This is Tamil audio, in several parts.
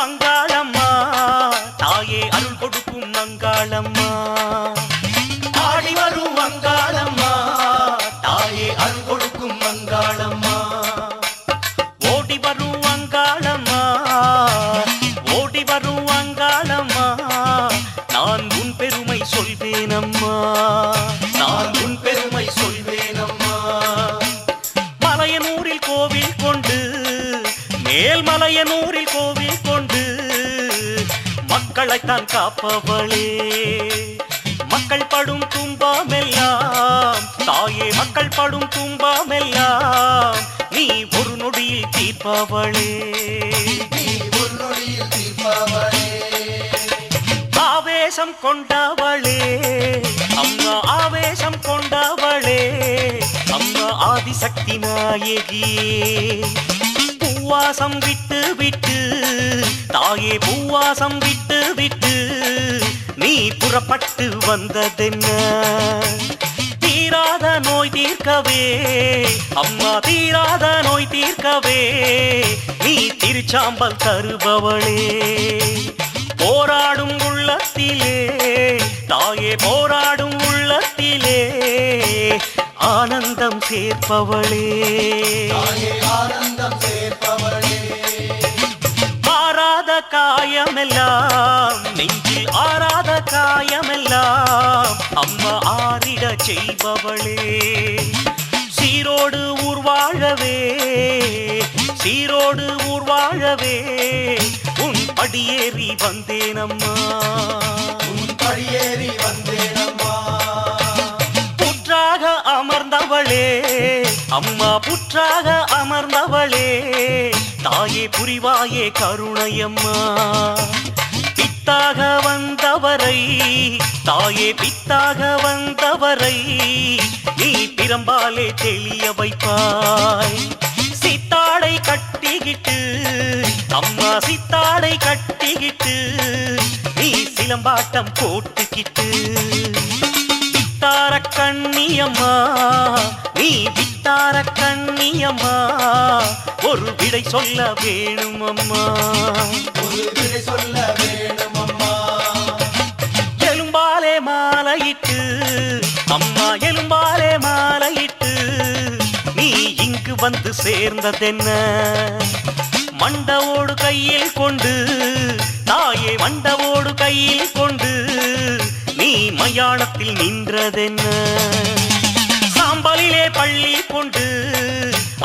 அங்காளம்மா தாயே அருள் கொடுக்கும் அங்காளம்மா ஆடி வரும் அங்காளம்மா தாயே அருள் கொடுக்கும் அங்காளம்மா ஓடி வரும் அங்காளம்மா ஓடி வரும் அங்காளம்மா நான் உன் பெருமை சொல்வேனம்மா நான் உன் பெருமை சொல்வேனம்மா மலையனூரில் கோவில் கொண்டு மேல்மலையனூரில் கோவில் கொண்டு மக்களைத்தான் காப்பவளே மக்கள் படும் துன்பமெல்லாம் தாயே மக்கள் படும் துன்பமெல்லாம் நீ ஒரு நொடியில் தீர்ப்பவளே ஆவேசம் கொண்டவளே அம்மா ஆவேசம் கொண்டவளே அம்மா ஆதிசக்தி நாயகியே பூவாசம் விட்டு விட்டு தாயே பூவாசம் விட்டு விட்டு நீ புறப்பட்டு வந்ததென்ன தீராத நோய் தீர்க்கவே அம்மா தீராத நோய் தீர்க்கவே நீ திருச்சாம்பல் தருபவளே போராடும் உள்ளத்திலே தாயே போராடும் உள்ளத்திலே ஆனந்தம் சேர்ப்பவளே ஆனந்தம் சேர்ப்பவளே ஆராத காயமெல்லாம் நெஞ்சில் ஆராத காயமெல்லாம் அம்மா ஆறிட செய்பவளே சீரோடு ஊர் வாழவே சீரோடு ஊர் வாழவே உன் படியேறி வந்தேனம்மா உன் படியேறி வந்தேனம்மா புற்றாக அமர்ந்தவளே அம்மா புற்றாக அமர்ந்தவளே தாயே புரிவாயே கருணையம்மா பித்தாக வந்தவரை தாயே பித்தாக வந்தவரை நீ பிரம்பாலே தெளிய வைப்பாய் சித்தாடை கட்டிக்கிட்டு அம்மா சித்தாடை கட்டிக்கிட்டு நீ சிலம்பாட்டம் போட்டுக்கிட்டு வித்தார கண்ணியம்மா நீ வித்தார கண்ணியம்மா ஒரு விடை சொல்ல வேணும் அம்மா ஒரு விடை சொல்ல வேணும் அம்மா எலும்பாலே மாலையிட்டு அம்மா எலும்பாலே மாலையிட்டு நீ இங்கு வந்து சேர்ந்ததென்ன மண்டவோடு கையில் கொண்டு தாயே மண்டவோடு கையில் கொண்டு நீ மயானத்தில் நின்றதென்ன சாம்பலிலே பள்ளி கொண்டு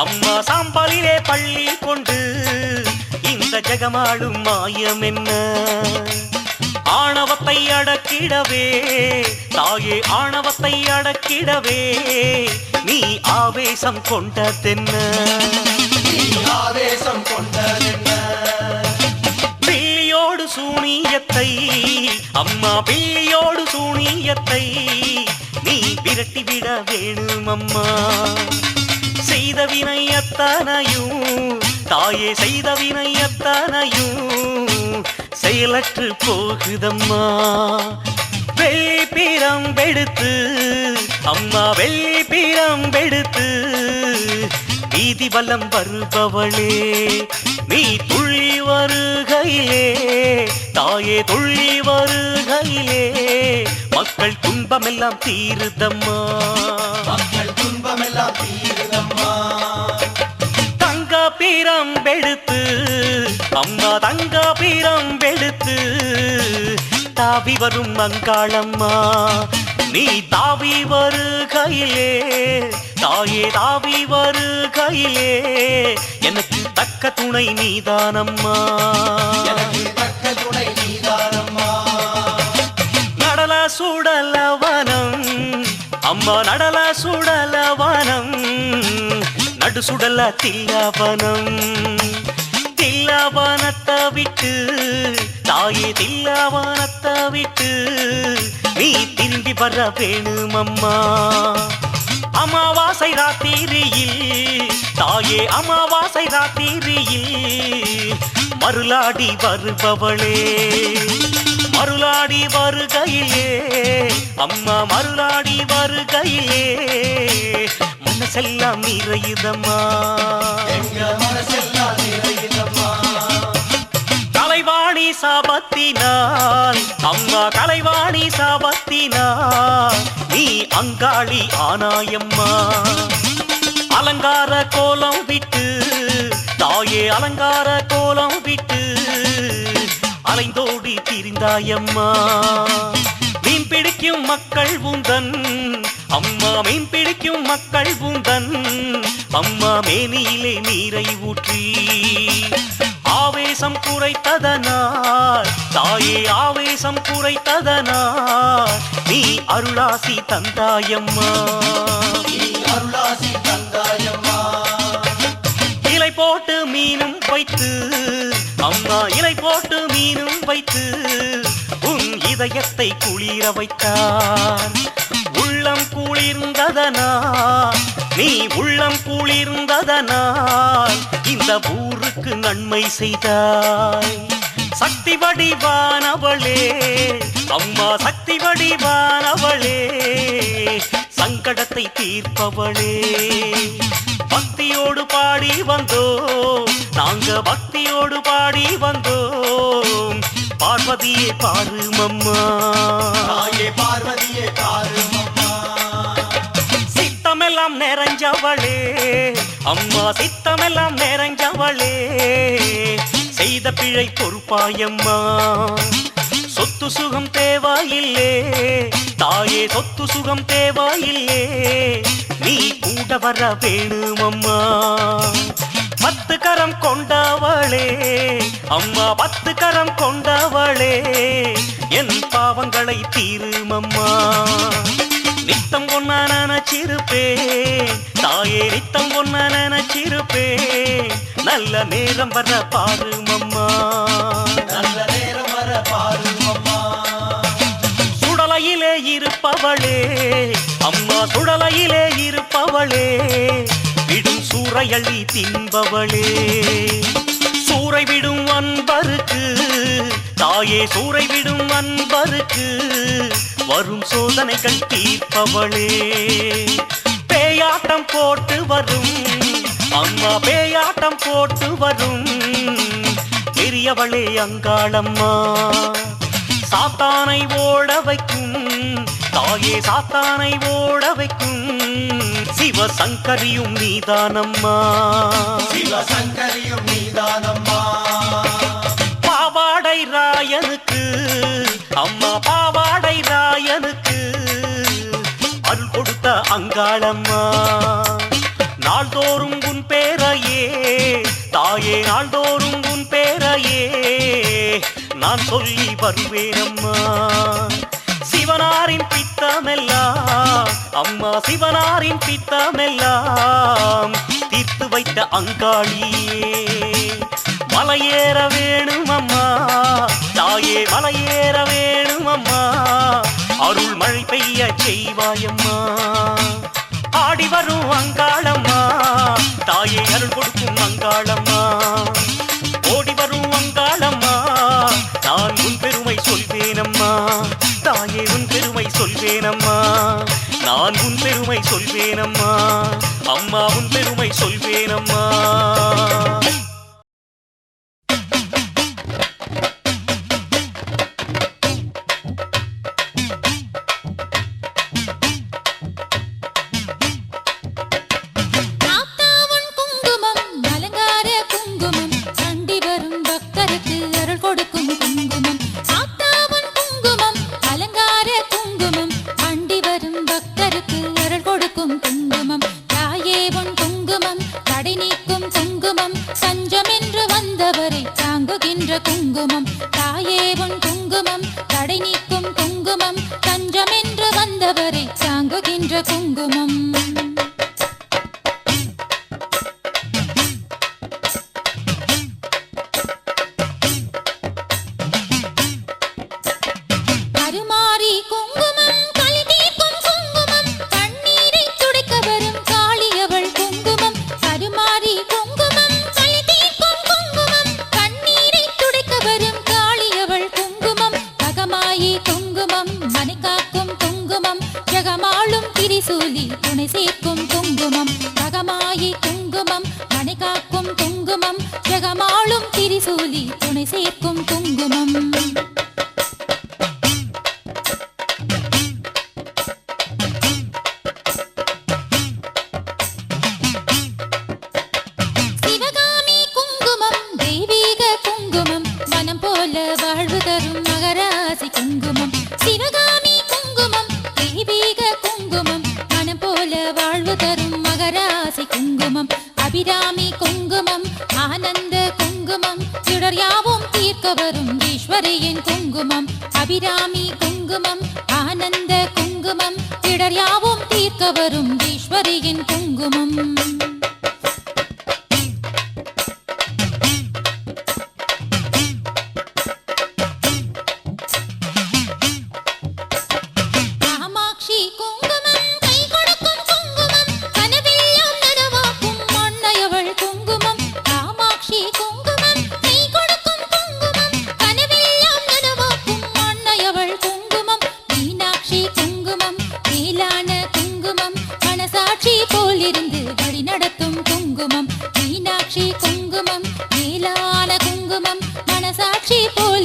அம்மா சாம்பலிலே பள்ளி கொண்டு இந்த ஜெகமாடும் மாயம் என்ன ஆணவத்தை அடக்கிடவே தாயே ஆணவத்தை அடக்கிடவே நீ ஆவேசம் கொண்டதென்ன ஆவேசம் கொண்டதென்ன பிள்ளியோடு சூனியத்தை அம்மா பிள்ளியோடு சூனியத்தை நீ விரட்டிவிட வேணும் அம்மா செய்த வினை அத்தனையும் தாயே செய்த வினை அத்தனையும் செயலற்று போகுதம்மா வெள்ளி பிரம்பெடுத்து அம்மா வெள்ளி பிரம்பெடுத்து வீதி வலம் வருபவளே நீ துள்ளி வருகையிலே தாயே துள்ளி வருகையிலே மக்கள் துன்பமெல்லாம் தீருதம்மா மக்கள் துன்பமெல்லாம் தீருதம்மா தங்க பிரம்பெடுத்து அம்மா தங்க பிரம்பெடுத்து தாவி வரும் அங்காளம்மா நீ தாவி வருகையிலே தாயே தாவி வருகையிலே எனக்கு தக்க துணை நீதானம்மா எனக்கு தக்க துணை நீதானம்மா நடல சுடலவனம் அம்மா நடல சுடலவனம் நடு சுடல தில்லவனம் தில்லவனத்தை விட்டு தாயே தில்லவனத்தை விட்டு நீ திரும்பி வர வேணும் அம்மா அமாவாசை ராத்திரியில் தாயே அமாவாசை ராத்திரியில் மருளாடி வருபவளே மருளாடி வருகையிலே அம்மா மருளாடி வருகையிலே மனசெல்லாம் நிறையுதம்மா எங்க மனசெல்லாம் நிறையுதம்மா சாபத்தினால் அம்மா கலைவாணி சாபத்தினால் நீ அங்காளி ஆனாயம்மா. அலங்கார கோலம் விட்டு தாயே அலங்கார கோலம் விட்டு அலைந்தோடி திரிந்தாயம்மா. மீன் பிடிக்கும் மக்கள் உந்தன் அம்மா, மீன் பிடிக்கும் மக்கள் உந்தன் அம்மா மேனியிலே நீரை ஊற்றி ஆவேசம் குறைத்ததனால் தாயே ஆவேசம் குறைத்ததனால் நீ அருளாசி தந்தாயம்மா. அருளாசி தந்தாயம்மா. இலை போட்டு மீனும் வைத்து அம்மா, இலை போட்டு மீனும் வைத்து உன் இதயத்தை குளிர வைத்தார். உள்ளம் குளிர்ந்ததனால் நீ உள்ளம் குளிர்ந்ததனால் இந்த ஊருக்கு நன்மை செய்தாய். சக்தி வடிவானவளே அம்மா, சக்தி வடிவானவளே, சங்கடத்தை தீர்ப்பவளே. பக்தியோடு பாடி வந்தோம் நாங்க, பக்தியோடு பாடி வந்தோம். பார்வதியே பாருமம்மா, தாயே பார்வதியே பாருமம்மா. சித்தமெல்லாம் நிறைஞ்சவளே அம்மா, சித்தமெல்லாம் நிறைஞ்சவளே, செய்த பிழை பொறுப்பாயம்மா. சொத்து சுகம் தேவாயில்லே தாயே, சொத்து சுகம் தேவாயில்லே, நீ கூட வர வேணுமம்மா. 10 கரம் கொண்டவளே அம்மா, 10 கரம் கொண்டவளே, என் பாவங்களை தீருமம்மா. நித்தம் ஒன்ன நினைச்சிருப்பேன் தாயே, நித்தம் ஒன்ன நினைச்சிருப்பேன். நல்ல நேரம் வர பாருமம்மா, நல்ல நேரம் வர பாருமம்மா. சுடலையிலே இருப்பவளே அம்மா, சுடலையிலே இருப்பவளே, விடும் சூறையள்ளி தின்பவளே. சூறை விடும் அன்பருக்கு தாயே, சூறை விடும் அன்பருக்கு வரும் சோதனைகள் தீர்ப்பவளே. பேயாட்டம் போட்டு வரும் அம்மா, பேயாட்டம் போட்டு வரும் பெரியவளே அங்காளம்மா. சாத்தானை ஓட வைக்கும் தாயே, சாத்தானை ஓட வைக்கும் சிவசங்கரியும் நீதானம்மா, சிவசங்கரியும் நீதானம்மா. பாவாடை ராயனுக்கு அம்மா, பாவாடை ராயனுக்கு அருள் கொடுத்த அங்காளம்மா. நாள்தோறும் உன் பேரையே தாயே, நாள்தோறும் உன் பேரையே நான் சொல்லி வருவேனம்மா. சிவனாரின் பித்தமெல்லாம் அம்மா, சிவனாரின் பித்தமெல்லாம் தீர்த்து வைத்த அங்காளியே. மலையேற வேணும் அம்மா தாயே, மலையேற வேணும் அம்மா, அருள் மழை பெய்ய செய்வாயம்மா. ஆடி வரும் அங்காளம்மா தாயே, அருள் கொடுக்கும் அங்காளம்மா. ஓடி வரும் அங்காளம்மா, நான் உன் பெருமை சொல்வேனம்மா தாயே, உன் பெருமை சொல்வேனம்மா. நான் உன் பெருமை சொல்வேனம்மா அம்மா, உன் பெருமை சொல்வேனம்மா. குங்குமம் தாயே உன் குங்குமம், தடை நீக்கும் குங்குமம், தஞ்சமென்று வந்தவரை தாங்குகின்ற குங்குமம். கருமாரி குங்குமம், களி தீர்க்கும் குங்குமம், கண்ணீரை துடைக்க வரும் காளியவள் குங்குமம். கருமாரி குங்குமம், களி தீர்க்கும் குங்குமம், கண்ணீரை துடைக்க வரும் காளியவள் குங்குமம். தகமாயி குங்குமம், மணிக்காக்கும் குங்குமம், ஜெகமாளும் திரிசூலி துணை சேர்க்கும் குங்குமம். தகமாயி குங்குமம், மணிக்காக்கும் குங்குமம், ஜெகமாளும் திரிசூலி துணை சேர்க்கும் குங்குமம். பல வாழ்வு தரும் மகராசி குங்குமம் அபிராமி குங்குமம் ஆனந்த குங்குமம் சுடர் யாவும் தீர்க்க வரும் ஈஸ்வரியின் குங்குமம் அபிராமி குங்குமம் ஆனந்த குங்குமம் சுடர் யாவும் தீர்க்க வரும் ஈஸ்வரியின் குங்குமம்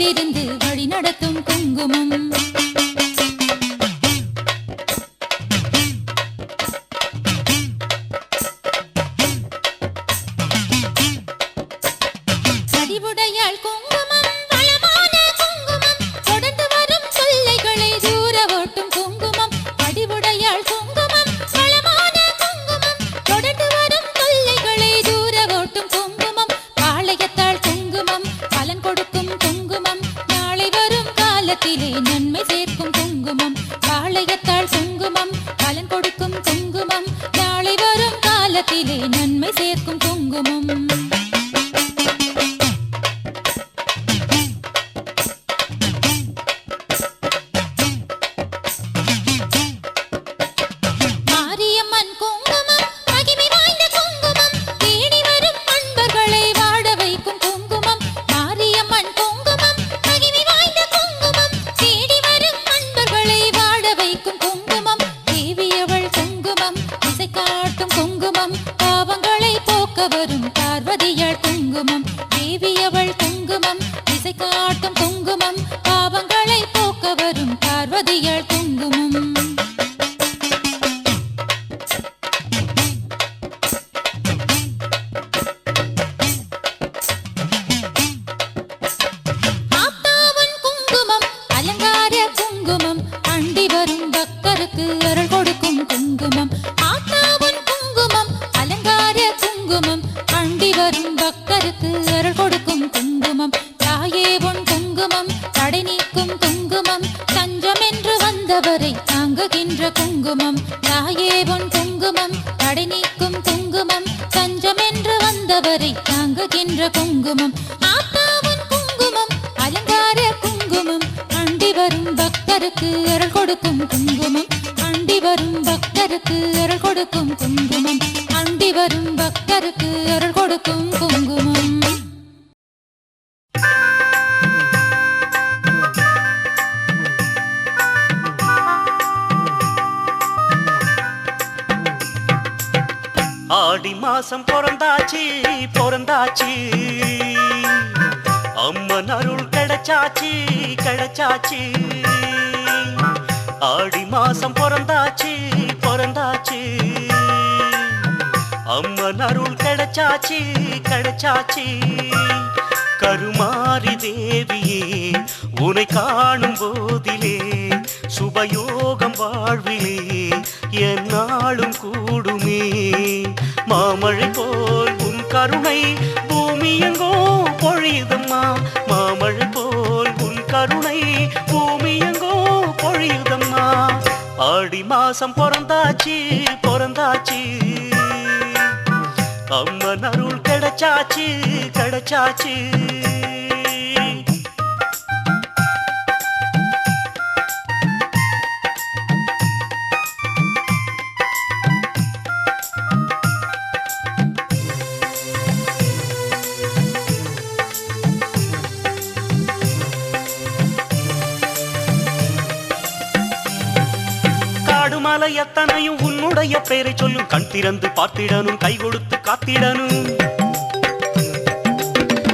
இருந்து வழி நடத்தும் குங்குமம் சரிவுடையாள் குங்குமம் வளமான குங்குமம் தொடர்ந்து வரும் தொல்லைகளை தூர ஓட்டும் குங்குமம் படிவுடையாள் குங்குமம் வளமான குங்குமம் தொடர்ந்து வரும் தொல்லைகளை தூர ஓட்டும் குங்குமம் பாளையத்தாள் குங்குமம் பலன் கொடுக்கும் குங்குமம் நாளை வரும் காலத்திலே நன்மை சேர்க்கும் குங்குமம் பாளையத்தாள் குங்குமம் பலன் கொடுக்கும் குங்குமம் நாளை வரும் காலத்திலே நன்மை சேர்க்கும் குங்குமம் வரும் பார்வதியாள் குங்குமம் தேவியவள் குங்குமம் திசை காட்டும் குங்குமம் பாவங்களை போக்க வரும் பார்வதியாள் குங்குமம் ஆத்தாவன் குங்குமம் அலங்கார குங்குமம் அண்டி வரும் பக்தருக்கு அருள் கொடுக்கும் குங்குமம் ஆத்தாவன் குங்குமம் அலங்கார குங்குமம் அண்டி வரும் பக்தருக்கு அருள் கொடுக்கும் குங்குமம் தாயே உன் குங்குமம் தடை நீக்கும் குங்குமம் தஞ்சம் என்று வந்தவரை தாங்குகின்ற குங்குமம் தாயே உன் குங்குமம் தடை நீக்கும் குங்குமம் தஞ்சம் என்று வந்தவரை தாங்குகின்ற குங்குமம் ஆத்தாவன் குங்குமம் அலங்கார குங்குமம் அண்டி வரும் பக்தருக்கு அருள் கொடுக்கும் குங்குமம் அண்டி வரும் பக்தருக்கு அருள் கொடுக்கும் குங்குமம் அண்டி வரும் பக்தருக்கு அருள் கொடுக்கும் குங்குமம் ஆடி மாசம் பிறந்தாச்சு பிறந்தாச்சு அம்மன் அருள் கிடைச்சாச்சு கிடைச்சாச்சு ஆடி மாசம் பிறந்தாச்சு பிறந்தாச்சு அம்மன் அருள் கிடைச்சாச்சு கிடைச்சாச்சு கருமாரி தேவியே உன்னை காணும் போதிலே சுபயோகம் வாழ்விலே என்னாலும் கூடுமே மாமழை போல் உன் கருணை பூமி எங்கோ பொழியுதம்மா மாமழை போல் உன் கருணை பூமி எங்கோ பொழியுதம்மா ஆடி மாசம் பிறந்தாச்சு பிறந்தாச்சு அம்மன் அருள் கிடைச்சாச்சு கிடைச்சாச்சு காடுமலை எத்தனையும் உன்னுடைய பெயரை சொல்லும் கண் திறந்து பார்த்திடனும் கை கொடுத்து காத்திடனும்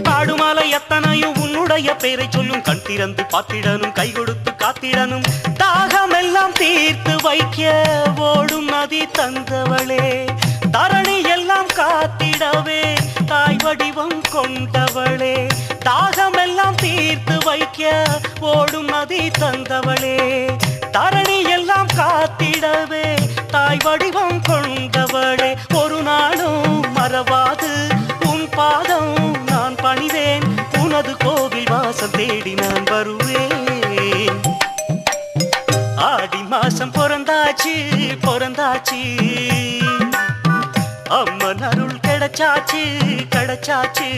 காடுமலை எத்தனையும் உன்னுடைய பெயரை சொல்லும் கண் திறந்து பார்த்திடனும் கை கொடுத்து காத்திடனும் தாகம் எல்லாம் தீர்த்து வைக்க ஓடும் நதி தந்தவளே தரணி எல்லாம் காத்திடவே தாய் வடிவம் கொண்டவளே தாகம் எல்லாம் தீர்த்து வைக்க ஓடும் நதி தந்தவளே தரணி எல்லாம் காத்திடவே தாய் வடிவம் கொண்டவளே, ஒரு நாளும் மறவாது உன் பாதம் நான் பணிவேன், உனது கோவில் வாசல் தேடி நான் வருவேன். ஆடி மாசம் பிறந்தாச்சு பிறந்தாச்சு, அம்மன் அருள் கிடைச்சாச்சு கிடைச்சாச்சு.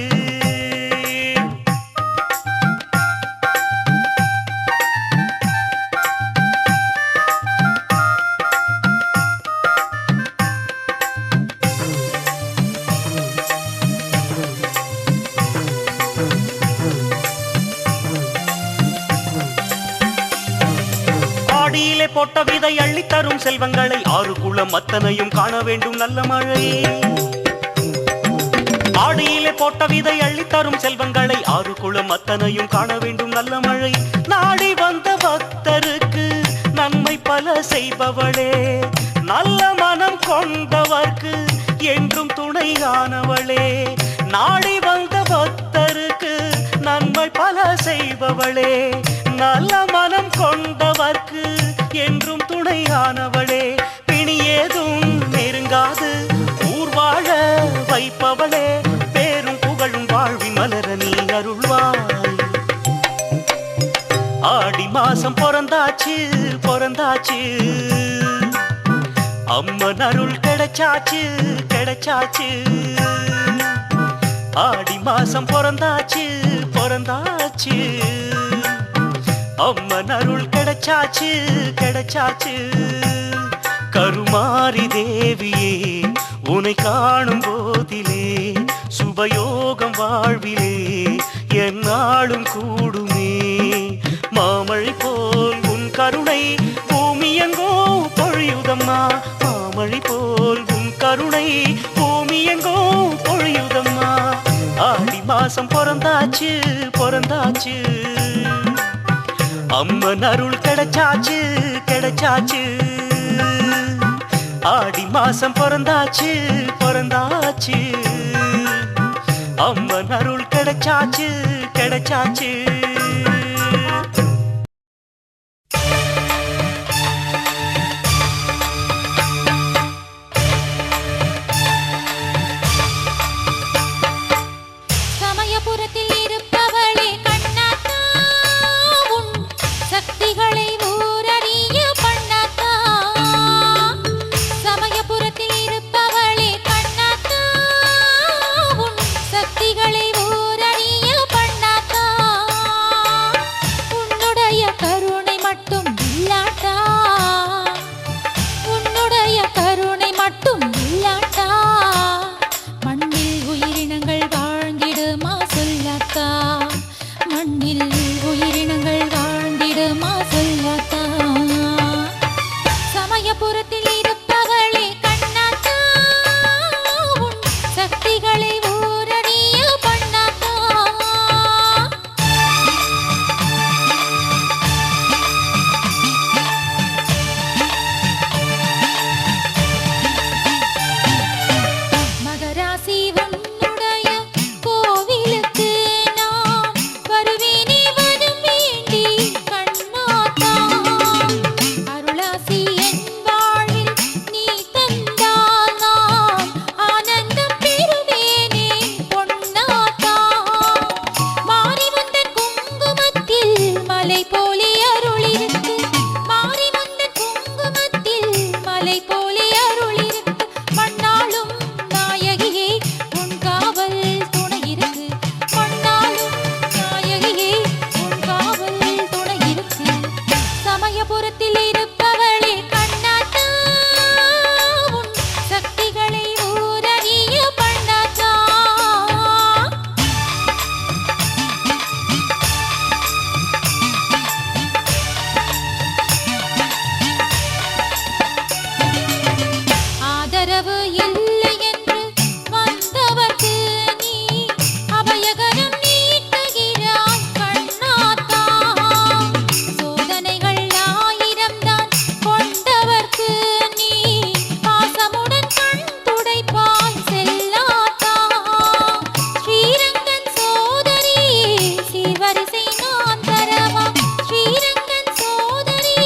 ஆடியிலே போட்ட விதை அள்ளி தரும் செல்வங்களை, ஆறு குளம் அத்தனையும் காண வேண்டும் நல்ல மழை. ஆடியிலே போட்ட விதை அள்ளி தரும் செல்வங்களை, ஆறு குளம் அத்தனையும் காண வேண்டும் நல்ல மழை. நாடி வந்த பக்தருக்கு நன்மை பல செய்பவளே, நல்ல மனம் கொண்டவர்க்கு என்றும் துணையானவளே. நாடி வந்த பக்தருக்கு நன்மை பல செய்பவளே, நல்ல மனம் கொண்டவர்க்கு என்றும் துணையானவளே. பிணி ஏதும் நெருங்காது ஊர் வாழ வைப்பவளே, பேரும் புகழும் வாழ்வி மலர நீ அருள்வாய். ஆடி மாசம் பிறந்தாச்சு பிறந்தாச்சு, அம்மன் அருள் கிடைச்சாச்சு கிடைச்சாச்சு. ஆடி மாசம் பிறந்தாச்சு பிறந்தாச்சு, அம்மன் அருள் கிடைச்சாச்சு கிடைச்சாச்சு. கருமாரி தேவியே உன்னை காணும் போதிலே, சுபயோகம் வாழ்விலே எந்நாளும் கூடுமே. மாமழை போல் உன் கருணை பூமி எங்கோ பொழியுதம்மா, மாமழை போல் உன் கருணை பூமி எங்கோ பொழியுதம்மா. ஆடி மாசம் பிறந்தாச்சு பிறந்தாச்சு, அம்மன் அருள் கிடைச்சாச்சு கிடைச்சாச்சு. ஆடி மாசம் பிறந்தாச்சு பிறந்தாச்சு, அம்மன் அருள் கிடைச்சாச்சு கிடைச்சாச்சு. சமயபுரத்தில் இருப்பவளே கண்ணாத்தா, உன் சக்திகளை ஊரறிய பண்ணாத்தா. சமயபுரத்தில் இருப்பவளே கண்ணாத்தா, உன் சக்திகளை ஊரறிய பண்ணாத்தா. உன்னுடைய கருணை மட்டும் இல்லாட்டா, உன்னுடைய கருணை மட்டும் இல்லாட்டா, மண்ணில் உயிரினங்கள் வாழ்ந்திடுமா சொல்லாத்தா, மண்ணில் உயிரினங்கள் வாழ்ந்திடுமா சொல்லாத்தா. சமயபுரத்தில் இருப்பவளே கண்ணாத்தா, உன் சக்திகளை ஊரறிய பண்ணாத்தா. மகராசி உன்னுடைய கோவிலுக்கு நான் வருவேனே வரம் வேண்டி கண்ணாத்தா. அருளாசி என் வாழ்வில் நீ தந்தால் நான் ஆனந்தம் பெறுவேனே பொன்னாத்தா. மாறி வந்த குங்குமத்தில் மலை போலே அருளிருக்கு, மாறி வந்த குங்குமத்தில் மலை போலே அருளிருக்கு. மண்ணாளும் நாயகியே உன் காவல் துணை இருக்கு, மண்ணாளும் நாயகியே உன் காவல் துணை இருக்கு. சமயபுரத்தில் இருப்பவளே கண்ணாத்தா, உன் சக்திகளை ஊரறிய பண்ணாத்தா. ஆதரவு இல்லை என்று வந்தவர்க்கு நீ அபயகரம் நீட்டுகிறாய் கண்ணாத்தா. சோதனைகள் ஆயிரம்தான் கொண்டவர்க்கு நீ பாசமுடன் கண் துடைப்பாய் செல்லாத்தா. ஸ்ரீரங்கன் சோதரி சீர்வரிசை நான் தரவா, ஸ்ரீரங்கன் சோதரி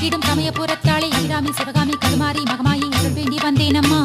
காக்கிடும் சமயபுரத்தாளை அபிராமி சிவகாமி கருமாரி மகமாயி அருள் வேண்டி வந்தேனம்மா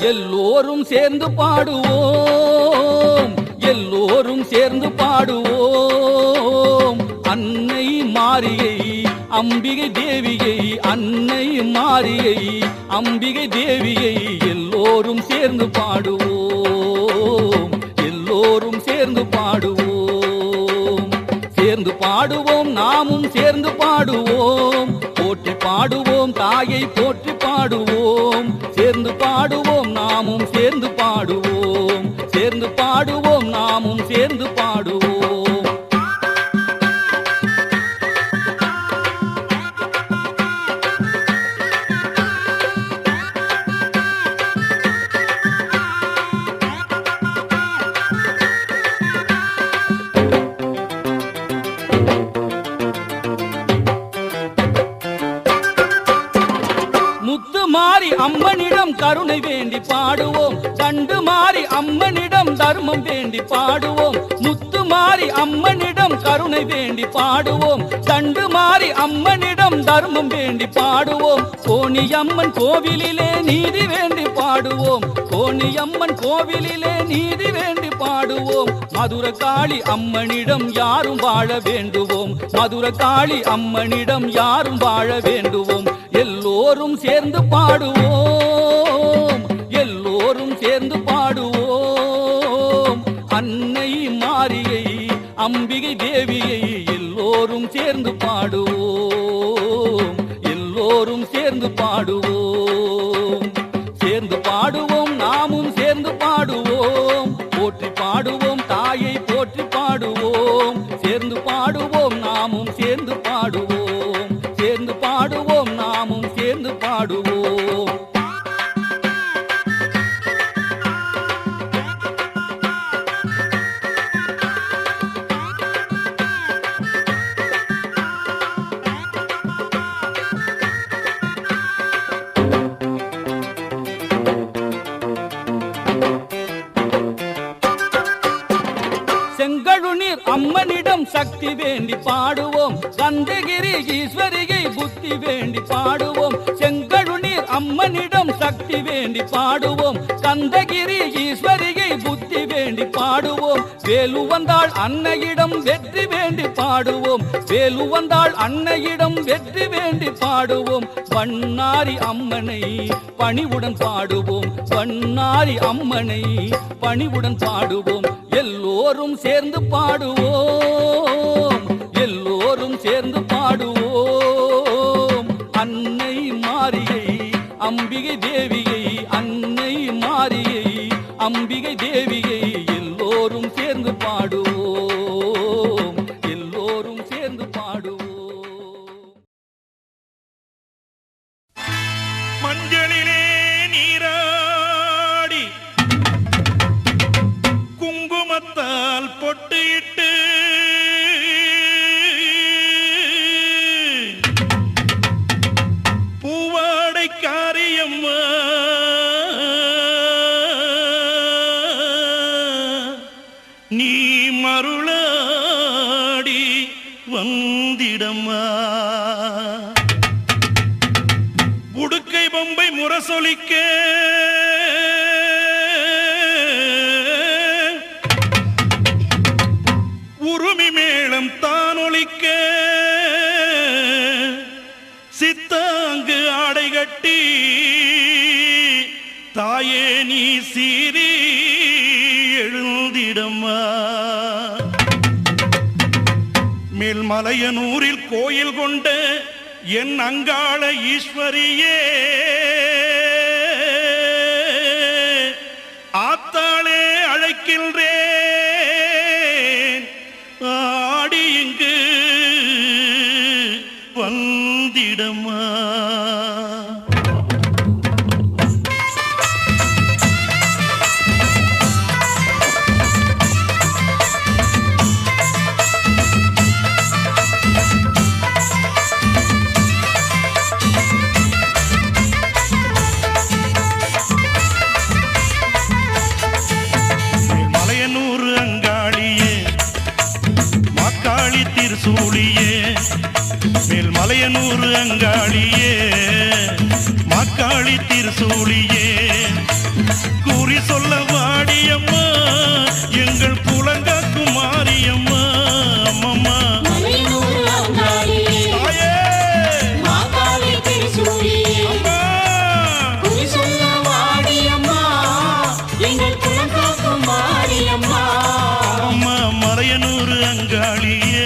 எல்லோரும் சேர்ந்து பாடுவோம், எல்லோரும் சேர்ந்து பாடுவோம். அன்னை மாரியை அம்பிகை தேவியை, அன்னை மாரியை அம்பிகை தேவியை எல்லோரும் சேர்ந்து பாடுவோம், எல்லோரும் சேர்ந்து பாடுவோம். சேர்ந்து பாடுவோம், நாமும் சேர்ந்து பாடுவோம். போற்றி பாடுவோம், தாயை போற்றி பாடுவோம். சேர்ந்து பாடுவோம், நாமும் சேர்ந்து பாடுவோம். சேர்ந்து பாடுவோம், நாமும் சேர்ந்து பாடுவோம். முத்துமாரி அம்மனிடம் கருணை வேண்டி பாடுவோம், தண்டு மாறி அம்மனிடம் தர்மம் வேண்டி பாடுவோம். முத்துமாரி அம்மனிடம் கருணை வேண்டி பாடுவோம், தண்டு மாறி அம்மனிடம் தர்மம் வேண்டி பாடுவோம். கோணியம்மன் கோவிலிலே நீதி வேண்டி பாடுவோம், கோணியம்மன் கோவிலிலே நீதி வேண்டி பாடுவோம். மதுர காளி அம்மனிடம் யாரும் வாழ வேண்டுவோம், மதுர காளி அம்மனிடம் யாரும் வாழ வேண்டுவோம். எல்லோரும் சேர்ந்து பாடுவோம், எல்லோரும் சேர்ந்து பாடுவோம். அன்னை மாரியை அம்பிகை தேவியை எல்லோரும் சேர்ந்து பாடுவோம், எல்லோரும் சேர்ந்து பாடுவோம். சேர்ந்து பாடுவோம், நாமும் சேர்ந்து பாடுவோம். போற்றி பாடுவோம், தாயை போற்றி பாடுவோம். சேர்ந்து பாடுவோம், நாமும் சேர்ந்து பாடுவோம். சேர்ந்து பாடுவோம், நாமும் சேர்ந்து பாடுவோம். செங்கழுநீர் அம்மனிடம் சக்தி வேண்டி பாடுவோம், கந்தகிரி ஈஸ்வரியை புத்தி வேண்டி பாடுவோம். செங்கழுநீர் அம்மனிடம் சக்தி வேண்டி பாடுவோம், கந்தகிரி ஈஸ்வரியை புத்தி வேண்டி பாடுவோம். வேலு வந்தாள் அன்னையிடம் வெற்றி வேண்டி பாடுவோம், வேலு வந்தாள் அன்னையிடம் வெற்றி வேண்டி பாடுவோம். பண்ணாரி அம்மனை பணிவுடன் பாடுவோம், பண்ணாரி அம்மனை பணிவுடன் பாடுவோம். எல்லோரும் சேர்ந்து பாடுவோம், எல்லோரும் சேர்ந்து பாடுவோம். அன்னை மாரியை அம்பிகை தேவியை, அன்னை மாரியை அம்பிகை தேவியை எல்லோரும் சேர்ந்து பாடுவோம், எல்லோரும் சேர்ந்து பாடுவோம். மஞ்சளிலே நீராடி குங்குமத்தால் பொட்டிட்டு பூவாடை காரியம்மா நீ மருளாடி வந்திடம்மா. உடுக்கை பொம்பை முரசொலிக்க உருமி மேளம் தானொலிக்க சித்தாங்கு ஆடை கட்டி தாயே நீ சீரி எழுந்திடம்மா. மேல்மலையனூரில் கோயில் கொண்ட என் அங்காள ஈஸ்வரியே, ஆத்தாளே அழைக்கின்றேன் ஆடி இங்கு வந்திடம்மா. திருசூழியே மேல்மலையனூர் அங்காளியே மாக்காளி திருசூழியே குறி சொல்ல வாடியம்மா எங்கள் குலங்காக்கும் மாரியம்மா அம்மம்மா மலையனூர் அங்காளியே தாயே மாகாளி திரிசூலியே அம்மா குறி சொல்ல வாடியம்மா எங்கள் குலங்காக்கும் மாரியம்மா அம்மா மலையனூர் அங்காளியே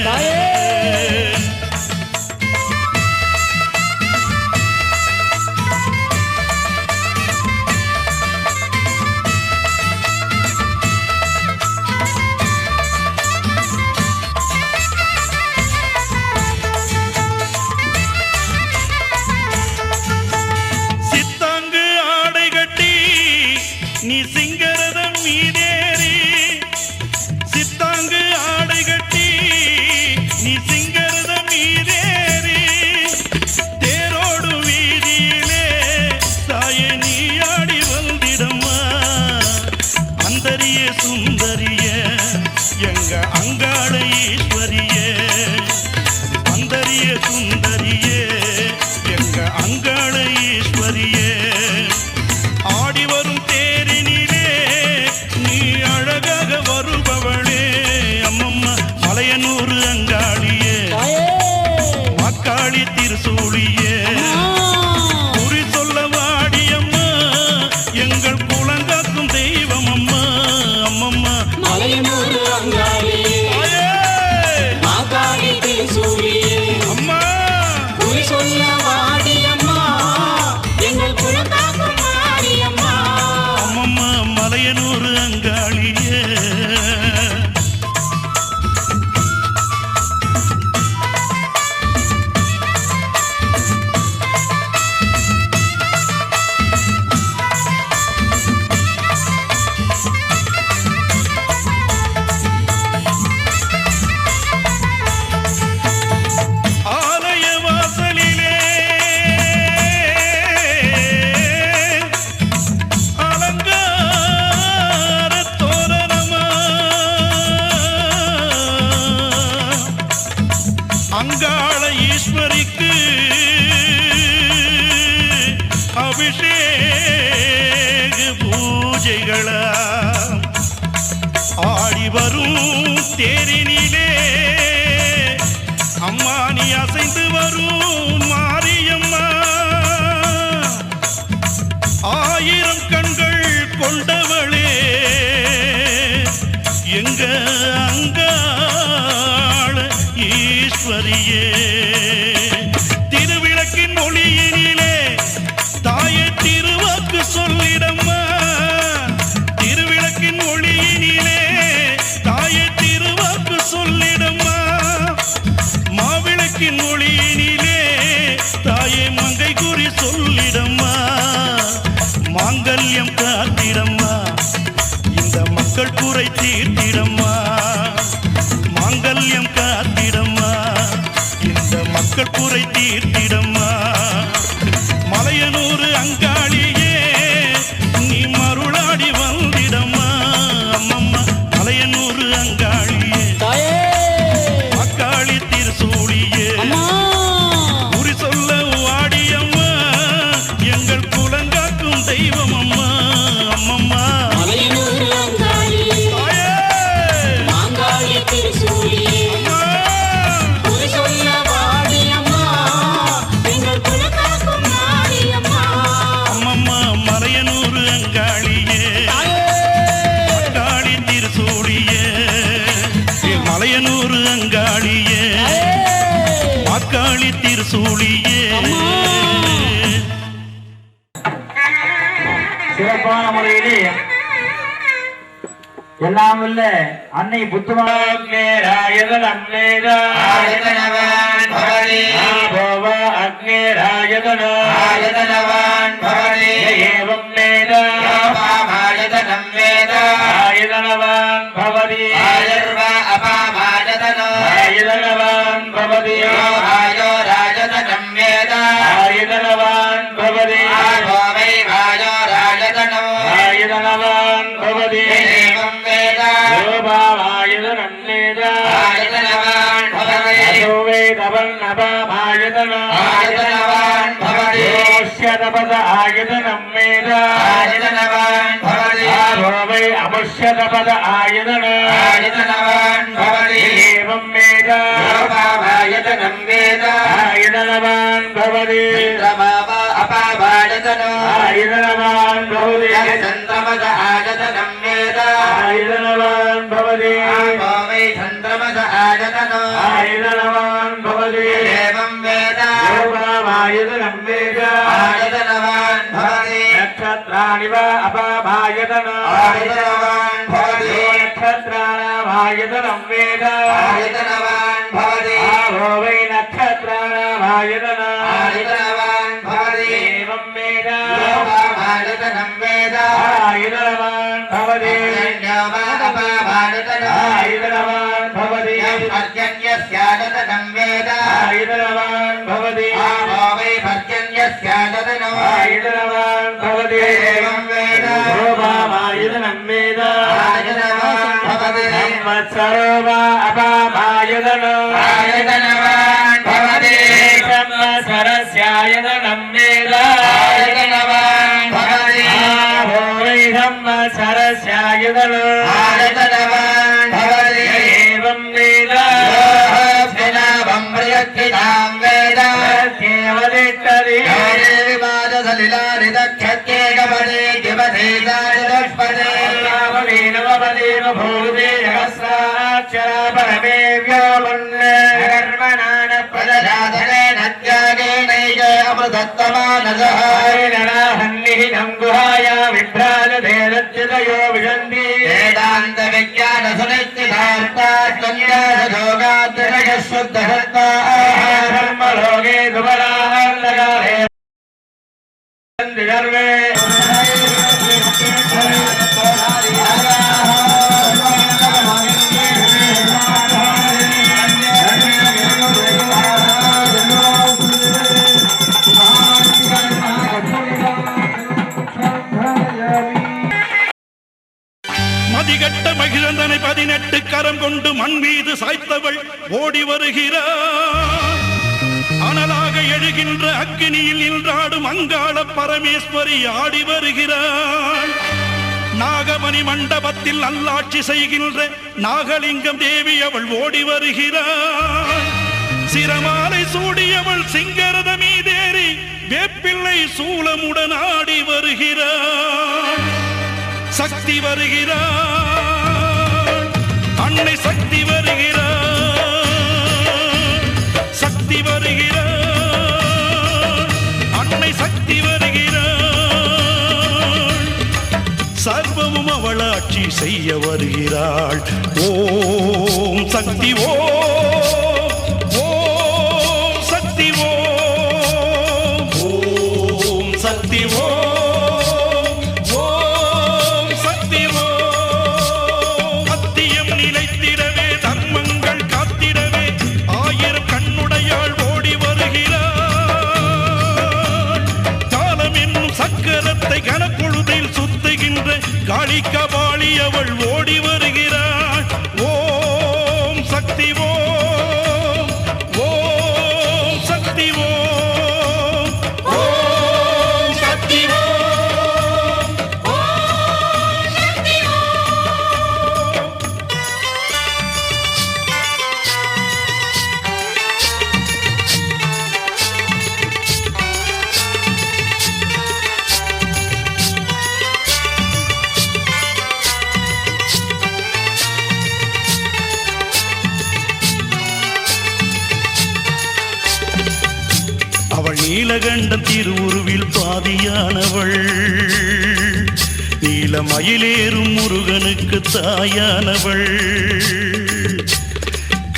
சித்தாங்கு ஆடை கட்டி நீ சிங்கரதம் மீதேறி சித்தாங்கு ஆடை கட்டி நீ சிங்கரதம் மீதேறி தேரோடு வீதியிலே தாயே நீ ஆடி வந்திடம்மா அந்தரிய சுந்தரிய எங்க அங்காள ஈஸ்வரியே அந்தரிய சுந்தரியே எங்க அங்காள ஈஸ்வரியே ஆடி வரும் தேரினிலே நீ அழகாக வருபவளே அம்மம்மா மலையனூர் அங்காளியே மக்காளி திருசூழியே குறி சொல்ல வாடியம்மா எங்கள் குலங்காக்கும் தெய்வம் அம்மா அம்மம்மா மலையனூர் அங்காளியே தாயே மாகாளி திரிசூலியே அம்மா குறி சொல்ல வாடியம்மா எங்கள் குலங்காக்கும் மாரியம்மா அம்மம்மா மலையனூர் அங்காளியே ஆலய வாசலிலே அலங்கார தோரணமா அங்காள ஈஸ்வரிக்கு அபிஷேக பூஜைகளா ஆடி வரும் தேரினிலே அம்மா நீ அசைந்து வரும் மாரியம்மா ஆயிரம் கண்கள் கொண்டவளே எங்க அங்காள ஈஸ்வரியே திருவிளக்கின் ஒளியினிலே தாயே திருவாக்கு சொல்லிடம்மா திருவிளக்கின் ஒளியினிலே தாயே திருவாக்கு சொல்லிடம்மா மாவிளக்கின் ஒளியினிலே தாயே மங்கை குறி சொல்லிடம்மா மாங்கல்யம் காத்திடம்மா இந்த மக்கள் குறை தீர்த்திடம்மா மாங்கல்யம் காத்திடம்மா இந்த மக்கள் குறை தீர்த்திடம்மா மலையனூர் அங்காளியே நீ மருளாடி வந்திடம்மா அம்மம்மா மலையனூர் அங்காளியே மக்காளி திருசூழியே குறி சொல்ல வாடியம்மா எங்கள் குலங்காக்கும் தெய்வம் அம்மா அம்மம்மா மலையனூர் அங்காளியே தாயே மாங்காளி திரிசூலியே அம்மா குறி சொல்ல வாடியம்மா எங்கள் குலங்காக்கும் மாரியம்மா அம்மம்மா மலையனூர் அங்காளியே மக்காளி திருசூழியே மலையனூர் அங்காளியே மக்காளி திருசூழியே சிறப்பான முறையிலே எல்லாம் உள்ள அன்னை புத்துமாயதன் ஆயதனவான் பவதி அக்னேராயதனாயதனவான் ஏவம் யோபாமாயதனம் வேத ஆயதனவான் பவதி ஆயர்வா அபாமாயதனோ ஆயதனவான் பவதி யோபாயோ ராஜதனம் வேத ஆயதனவான் பவதி ஆயோவை வாயோ ராஜதனோ ஆயதனவான் பவதி ஏவம் வேத யோபாவாயதனன்னேத ஆயதனவான் பவதி அசோவே தவன் அபாமாயதன आयतनवान् भवति अमुष्यतपद आयतनं वेद आयतनवान् भवति वै अमुष्यतपद आयतनवान् भवति एवं वेद आयतनं वेद आयतनवान् भवति चन्द्रमावा अपावायतनो आयतनवान् भवति चन्द्रमद आयतनं वेद आयतनवान् भवति वै चन्द्रमद आयतनो आयतनवान् भवति एवं वेद आयतनं वेद आयतनवान् भवति नक्षत्राणि वा अपाभायतनो आयतनवान् भवति नक्षत्राणाम् आयतनं वेद आयतनवान् भवति वै नक्षत्राणाम् आयतनो आयतनवान् भवति एवं वेद आयतनं वेद आयतनवान् भवति आयतनवान् भवति पर्जन्यस्यायतनं वेद आयतनवान् भवति वै पर्जन्यस्यायतनो आयतनवान् भवति एवं वेद आयतनं वेद आयतनवान् भवति संवत्सरो वा अपामायतनो आयतनवान् भवति संवत्सरस्यायतनं वेद आयतनवान् भवति वै संवत्सरस्यायतनो आयतनवान् भवति एवं वेद विनावं प्रयत्थितां वेद केवलिष्टरि विवादसलिलारिदक्षत्ये गपदे दिवसे दारिदष्पदे रामवे नवपदेव भूते सहस्राक्षरा परमे व्योमन्ने कर्मणान प्रददातनेन त्यागेनैक अमृतत्वमानसः नराहन्निहितं गुहाया विभ्राजते रच्युतयो विशन्ति वेदान्तविज्ञानसुनिश्चितार्थाश्चर्यासयोगात्रयः शुद्धसत्त्वा धर्मलोके सुपरान्तकाले सर्वे மதிகட்ட மகிழந்தனை 18 கரம் கொண்டு மண் மீது சாய்த்தவள் ஓடி வருகிறார். அனலாக எழுகின்ற அக்கினியில் நின்றாடும் அங்காள பரமேஸ்வரி ஆடி வருகிறாள். நாகமணி மண்டபத்தில் நல்லாட்சி செய்கின்ற நாகலிங்கம் தேவி அவள் ஓடி வருகிறாள். சிரமாலை சூடியவள் சிங்கரத மீதேறி வேப்பிள்ளை சூலமுடன் ஆடி வருகிறாள். சக்தி வருகிறாள், அன்னை சக்தி வருகிறாள். சக்தி வருகிறாள், அன்னை சக்தி வருகிறாள். சர்வமும் அவளாட்சி செய்ய வருகிறாள். ஓம் சக்தி ஓம் சக்தி ஓம் சக்தி சத்தியம் நிலைத்திடவே தர்மங்கள் காத்திடவே ஆயிரம் கண்ணுடையாள் ஓடி வருகிறாள். காலம் என்னும் சக்கரத்தை கனப்பொழுதில் சுத்துகின்ற காளிகபாலி அவள் ஓடி வருகிறாள். ஓம் சக்தி ஓம் சக்தி ஓம் சக்தி அவள் நீலகண்டம் திருவுருவில் பாதியானவள். நீலமயிலேறும் முருகனுக்கு தாயானவள்.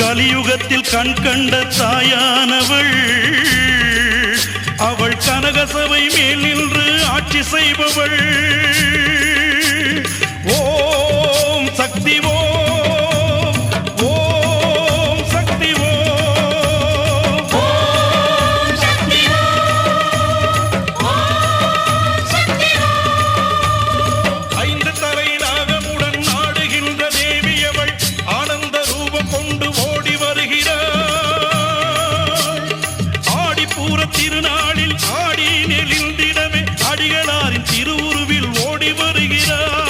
கலியுகத்தில் கண் கண்ட தாயானவள். அவள் கனகசபை மேல் நின்று ஆட்சி செய்பவள். ஓம் சக்தி ஓம் சக்தி ஐந்து தரை நாகமுடன் ஆடுகின்ற தேவி அவள் ஆனந்த ரூபம் கொண்டு ஓடி வருகிறாள். ஆடிப்பூரத்தி திருநாளில் ஆடி நெளிந்திடவே அடிகளாரின் திருவுருவில் ஓடி வருகிறார்.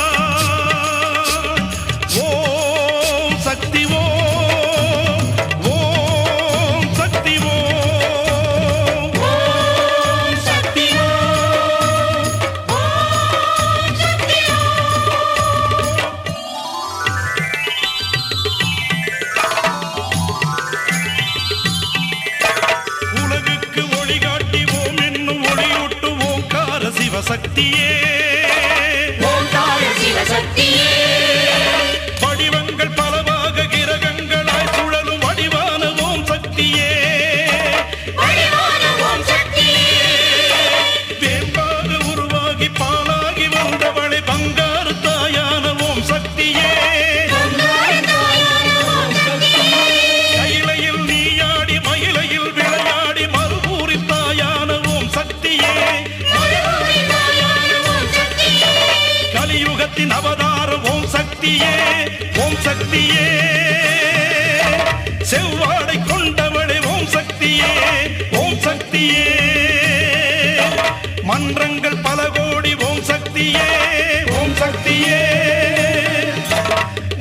ஓம் சக்தி ஓம், ஓம் சக்தி ஓம், ஓம் சக்தி ஓம், ஓம் சக்தி ஓம். உலகுக்கு ஒளி காட்டிவோம் என்னும் ஒளியூட்டுவோம் கார சிவசக்தியே, வடிவங்கள் பலவாக கிரகங்களாய் சுழலும் வடிவான ஓம் சக்தியே, வேம்பாக உருவாகி பாலாகி வந்தவளை பங்காரு தாயான ஓம் சக்தியே, கைலையில் நீயாடி மயிலையில் விளையாடி மறுபூரி தாயான ஓம் சக்தியே, கலியுகத்தின் அவதாரம் ஓம் சக்தியே, ஓம் சக்தியே, செவ்வாடை கொண்டவளே ஓம் சக்தியே, ஓம் சக்தியே, மன்றங்கள் பல கோடி ஓம் சக்தியே, ஓம் சக்தியே,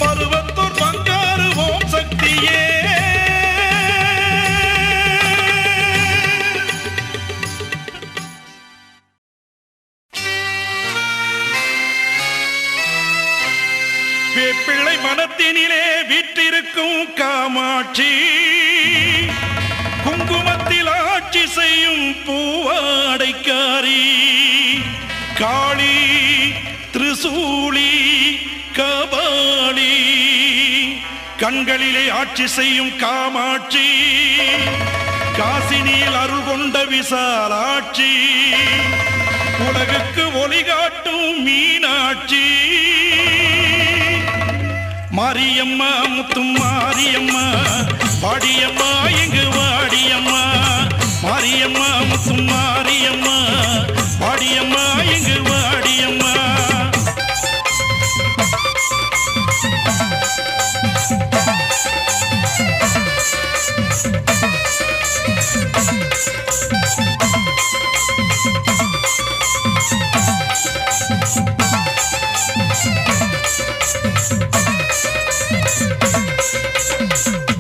மருவத்தூர் பங்காரு ஓம் சக்தியே. வேப்பிள்ளை மனத்தினிலே வீற்றிருக்கும் காமாட்சி, குங்குமத்தில் ஆட்சி செய்யும் பூவாடைக்காரி, காளி திரிசூலி கபாலி, கண்களிலே ஆட்சி செய்யும் காமாட்சி, காசினியில் அருள் கொண்ட விசாலாட்சி, உலகுக்கு ஒளி காட்டும் மீனாட்சி, மாரியம்மா முத்தும் மாரியம்மா பாடியம்மா எங்கு வாடியம்மா, மாரியம்மா முத்தும் மாரியம்மா பாடியம்மா எங்கு வாடியம்மா.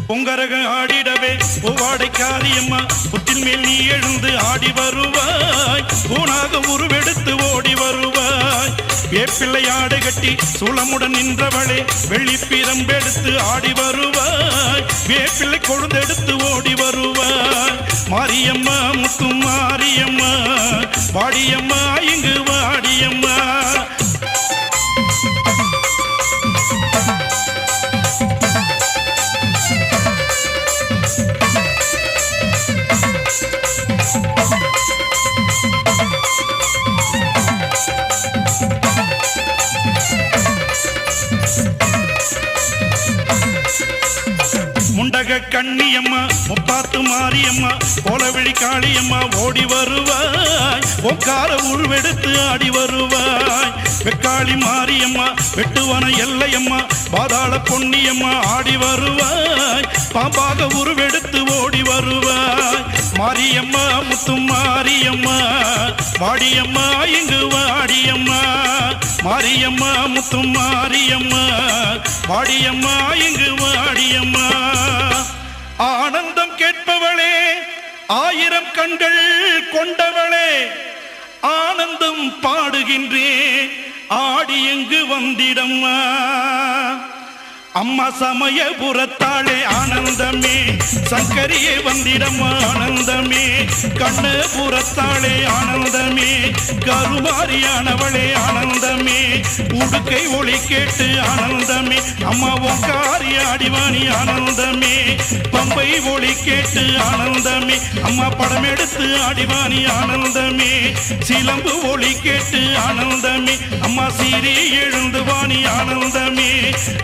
பொங்கரக ஆடிடவே பூவாடைக்காரியம்மா புத்தின் மேல் நீ எழுந்து ஆடி வருவாய், பூனாக உருவெடுத்து ஓடி வருவாய், வேப்பிள்ளை ஆடை கட்டி சூளமுடன் நின்றவளே வெள்ளி பிரம்பெடுத்து ஆடி வருவாய், வேப்பிள்ளை கொழுந்தெடுத்து ஓடி வருவாய், மாரியம்மா முத்து மாரியம்மா வாடியம்மா இங்கு வாடியம்மா. முண்டக கண்ணியம்மா முப்பாத்து மாரியம்மா கோலவிழி காளியம்மா ஓடி வருவாய், ஓங்கார உருவெடுத்து ஆடி வருவாய், வெக்காளி மாரியம்மா வெட்டுவன எல்லையம்மா பாதாள பொன்னியம்மா ஆடி வருவாய், பாம்பாக உருவெடுத்து ஓடி வருவாய், மாரியம்மா முத்து மாரியம்மா வாடியம்மா இங்கு வாடியம்மா, மாரியம்மா முத்து மாரியம்மா வாடியம்மா இங்கு வாடியம்மா. ஆனந்தம் கேட்பவளே ஆயிரம் கண்கள் கொண்டவளே, ஆனந்தம் பாடுகின்றேன் ஆடி எங்கு வந்திடம்மா, அம்மா சமயபுரத்தாளே ஆனந்தமே சங்கரியே வந்திடம்மா ஆனந்தமே, கண்ணபுரத்தாளே ஆனந்தமே கருமாரியானவளே ஆனந்தமே, உடுக்கை ஒளி கேட்டு ஆனந்தமே அம்மா ஓங்காரி ஆடிவாணி ஆனந்தமே, பம்பை ஒளி கேட்டு ஆனந்தமே அம்மா படம் எடுத்து ஆடிவாணி ஆனந்தமே, சிலம்பு ஒளி கேட்டு ஆனந்தமே அம்மா சீரி எழுந்து வாணி ஆனந்தமே,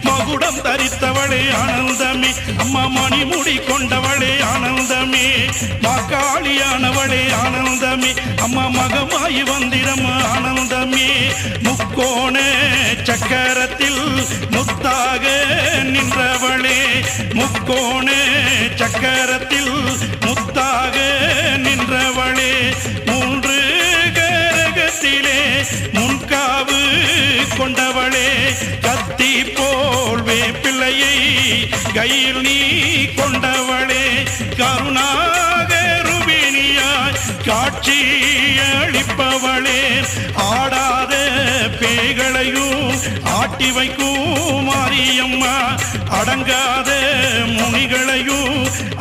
மகுடம் மகுடம் தரித்தவளே ஆனந்தமே அம்மா மணிமுடி கொண்டவளே ஆனந்தமே மாக்காளியானவளே ஆனந்தமே அம்மா மகமாயி வந்திரம் ஆனந்தமே முக்கோண சக்கரத்தில் முத்தாக நின்றவளே முக்கோண சக்கரத்தில் முத்தாக நின்றவளே மூன்று கரகத்திலே முன்காவு கொண்டவளே கத்தி போல் வேப்பிள்ளையை கையில் நீ கொண்டவளே கருணாகருபிணியாய் காட்சி அளிப்பவளே ஆடாத பேய்களையும் ஆட்டி வைக்கும் மாரியம்மா அடங்காத முனிகளையும்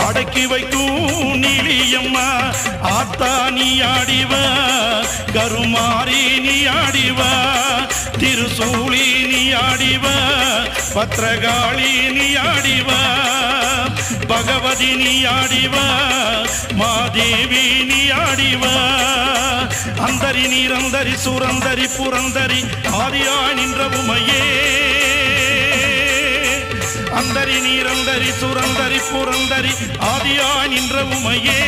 அடக்கி வைக்கும் நீலியம்மா ஆத்தா நீ ஆடிவா கருமாரி நீ ஆடிவா திருசூலி நீ ஆடிவா பத்ரகாளி நீ ஆடிவா பகவதி நீ ஆடிவா மாதேவி நீ ஆடிவா அந்தரி நீரந்தரி சுரந்தரி புரந்தரி ஆதியாய் நின்ற உமையே அந்தரி நீரந்தரி சுரந்தரி புரந்தரி ஆதியாய் நின்ற உமையே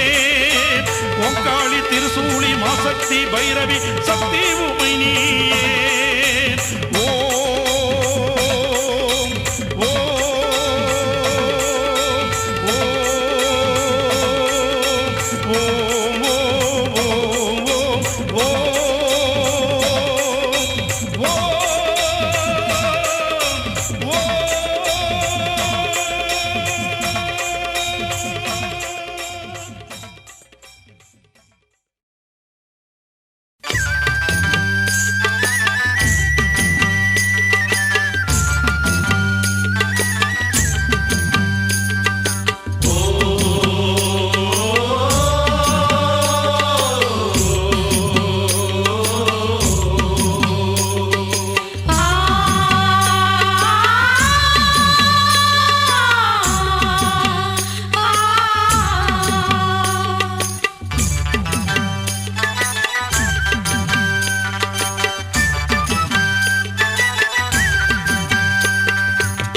ஓங்காளி திருசூலி மாசக்தி பைரவி சக்தி உமை நீயே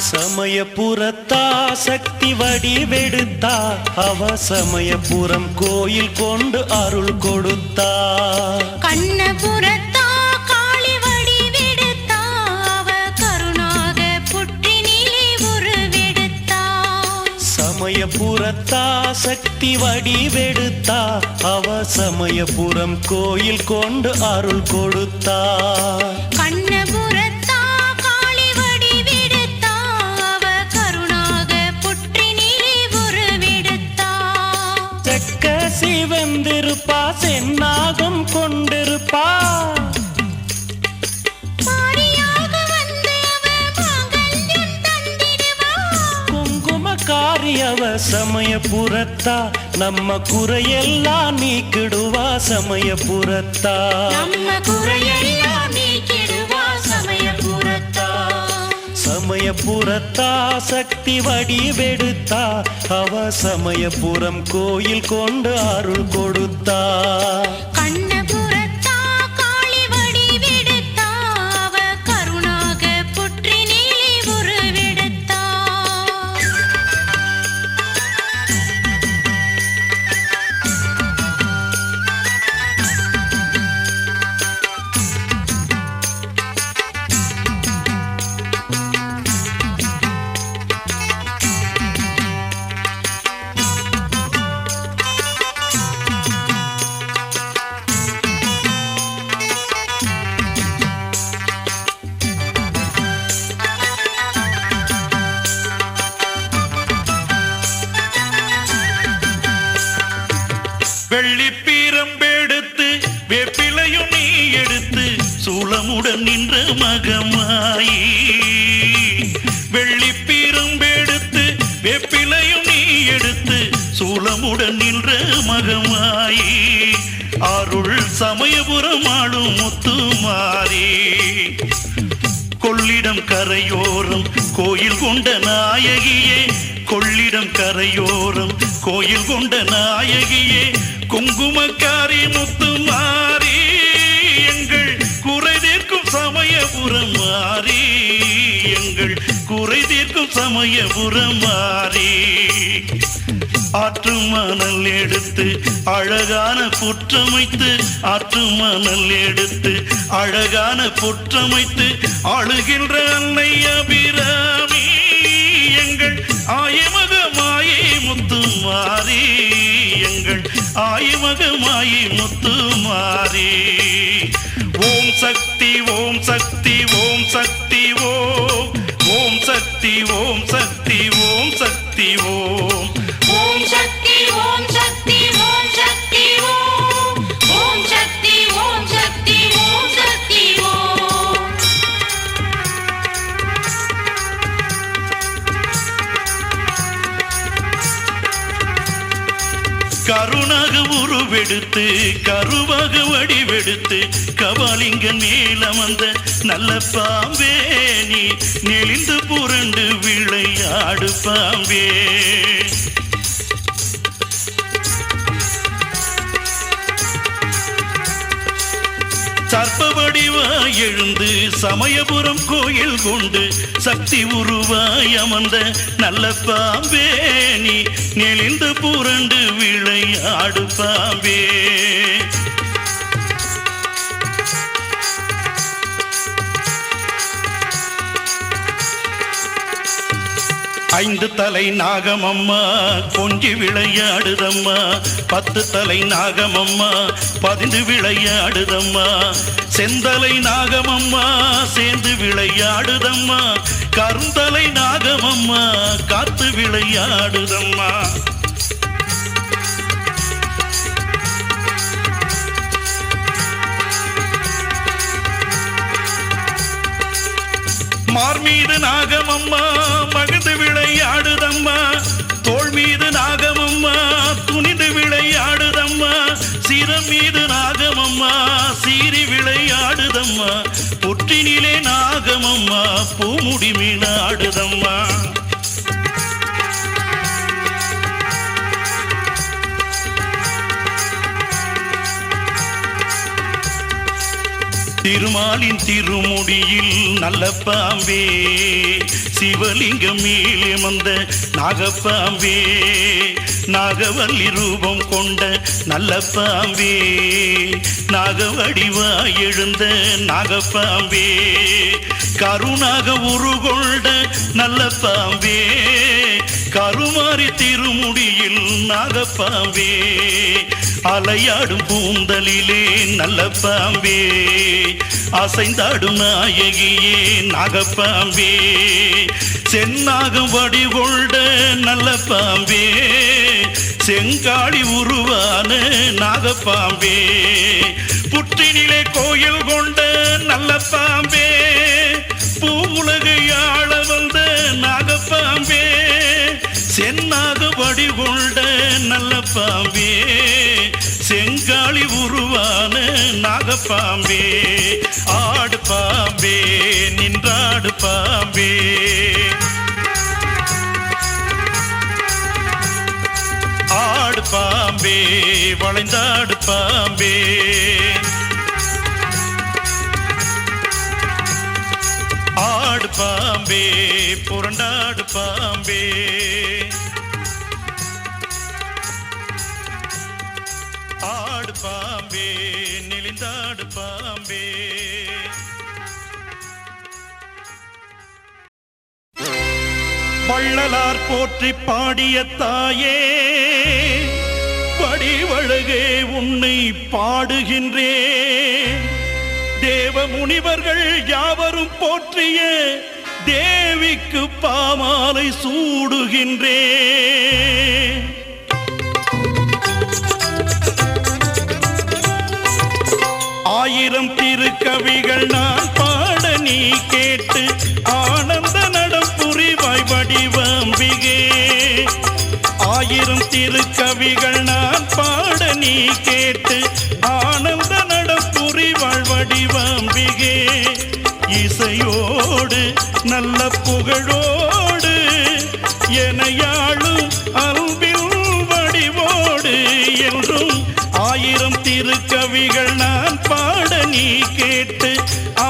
சமயபுரத்தா சக்தி வடிவெடுத்தா அவ சமயபுரம் கோயில் கொண்டு அருள் கொடுத்தா கண்ணபுரத்தா காளி வடிவெடுத்தா அவ கருணாக புற்றினிலே உருவெடுத்தா சமயபுரத்தா சக்தி வடிவெடுத்தா அவ சமயபுரம் கோயில் கொண்டு அருள் கொடுத்தா கண்ணபுரத்தா காளி வடிவெடுத்தா அவ கருணாக புற்றினிலே உருவெடுத்தா செக்க சிவந்திருப்பா சென்னாகம் கொண்டிருப்பா மாரியாக வந்து அவ மாங்கல்யம் தந்திடுவா குங்குமக்காரி அவ சமயபுரத்தா நம்ம குறையெல்லாம் நீக்கிடுவா சமயபுரத்தா நம்ம குறையெல்லாம் நீக்கிடுவா சமயபுரத்தா சமயபுரத்தா சக்தி வடிவெடுத்தா அவ சமயபுரம் கோயில் கொண்டு அருள் கொடுத்தா கண்ணபுரத்தா காளி வடிவெடுத்தா அவ கருணாக புற்றினிலே உருவெடுத்தா வெள்ளிப்பீரம்பெடுத்து வேப்பிலையும் நீ எடுத்து சூளமுடன் நின்ற மகமாயி வெள்ளிப்பீரம்பெடுத்து வேப்பிலையும் நீ எடுத்து சூளமுடன் நின்ற மகமாயி அருள் சமயபுரம் ஆளும் முத்துமாரி கொள்ளிடம் கரையோரம் கோயில் கொண்ட நாயகியே கொள்ளிடம் கரையோரம் கோயில் கொண்ட நாயகியே குங்குமக்காரி முத்துமாரி எங்கள் குறை தீர்க்கும் சமயபுரம் மாறி எங்கள் குறை தீர்க்கும் சமயபுரம் மாறி ஆற்று மணல் எடுத்து அழகான புற்றமைத்து ஆற்று மணல் எடுத்து அழகான புற்றமைத்து ஆளுகின்ற அன்னை அபிராமி எங்கள் ஆயமக மாயை முத்து மாறி எங்கள் ஆயமக மாயை முத்து மாறி ஓம் சக்தி ஓம் சக்தி ஓம் சக்தி ஓம் ஓம் சக்தி ஓம் சக்தி ஓம் சக்தி ஓம் ஓம் சக்தி ஓம் சக்தி ஓம் சக்தி ஓம் ஓம் சக்தி ஓம் சக்தி ஓம் சக்தி ஓம் கருணாக உருவெடுத்து கருவாக வடிவெடுத்து கபாலிங்க நீலமந்த நல்ல பாம்பே நீ நெளிந்து புரண்டு விளையாடு பாம்பே சர்ப்ப வடிவாய் எழுந்து சமயபுரம் கோயில் கொண்டு சக்தி உருவாய் அமர்ந்த நல்ல பாம்பே நீ நெளிந்து புரண்டு விளையாடு பாம்பே ஐந்து தலை நாகமம்மா கொஞ்சி விளையாடுதம்மா 10 தலை நாகமம்மா பதிந்து விளையாடுதம்மா செந்தலை நாகமம்மா சேர்ந்து விளையாடுதம்மா கருந்தலை நாகமம்மா காத்து விளையாடுதம்மா மார் மீது நாகமம்மா மகிழ்ந்து விளையாடுதம்மா தோள் மீது நாகமம்மா துணிந்து விளையாடுதம்மா சிரம் மீது நாகமம்மா சீறி விளையாடுதம்மா புற்றினிலே நாகமம்மா பூமுடி மீனாடுதம்மா திருமாலின் திருமுடியில் நல்ல பாம்பே சிவலிங்கம் மேலே வந்த நாகப்பாம்பே நாகவல்லி ரூபம் கொண்ட நல்ல பாம்பே நாகவடிவாய் எழுந்த நாகப்பாம்பே கருணாக உருகொண்ட நல்ல பாம்பே கருமாறி திருமுடியில் நாகப்பாம்பே அலையாடும் பூந்தலிலே நல்ல பாம்பே அசைந்தாடும் நாயகியே நாகப்பாம்பே சென்னாகம் வடிகொண்ட நல்ல பாம்பே செங்காளி உருவான நாகப்பாம்பே புற்றினிலே கோயில் கொண்ட நல்ல பாம்பே பூவுலகை ஆள வந்த நாகப்பாம்பே சென்னாக வடிகொண்ட நல்ல பாம்பே செங்காளி உருவான நாகப்பாம்பே ஆடு பாம்பே நின்றாடு பாம்பே ஆடு பாம்பே வளைந்தாடு பாம்பே ஆடு பாம்பே புரண்டாடு பாம்பே ஆடு பாம்பே நெளிந்தாடு பாம்பே வள்ளலார் போற்றி பாடிய தாயே வடிவழகே உன்னை பாடுகின்றேன் தேவ முனிவர்கள் யாவரும் போற்றிய தேவிக்கு பாமாலை சூடுகின்றேன் ஆயிரம் திருக்கவிகள் நான் பாட நீ கேட்டு ஆனந்த நடம் புரிவாய் வடிவம்பிகே ஆயிரம் திருக்கவிகள் நான் பாட நீ கேட்டு ஆனந்த நடம் புரிவாய் வடிவம்பிகே இசையோடு நல்ல புகழோடு எனையாளும் அன்பில் வடிவோடு என்றும் ஆயிரம் திருக்கவிகள் நான் பாட நீ கேட்டு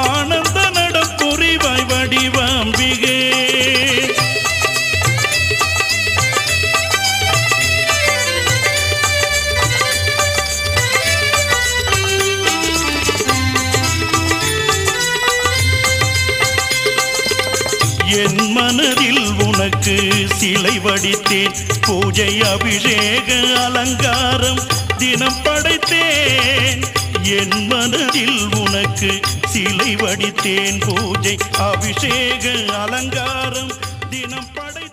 ஆனந்த நடம் புரிவாய் வடிவம்பிகே உனக்கு சிலை வடித்தேன் பூஜை அபிஷேக அலங்காரம் தினம் படைத்தேன் என் மனதில் உனக்கு சிலை வடித்தேன் பூஜை அபிஷேக அலங்காரம் தினம் படை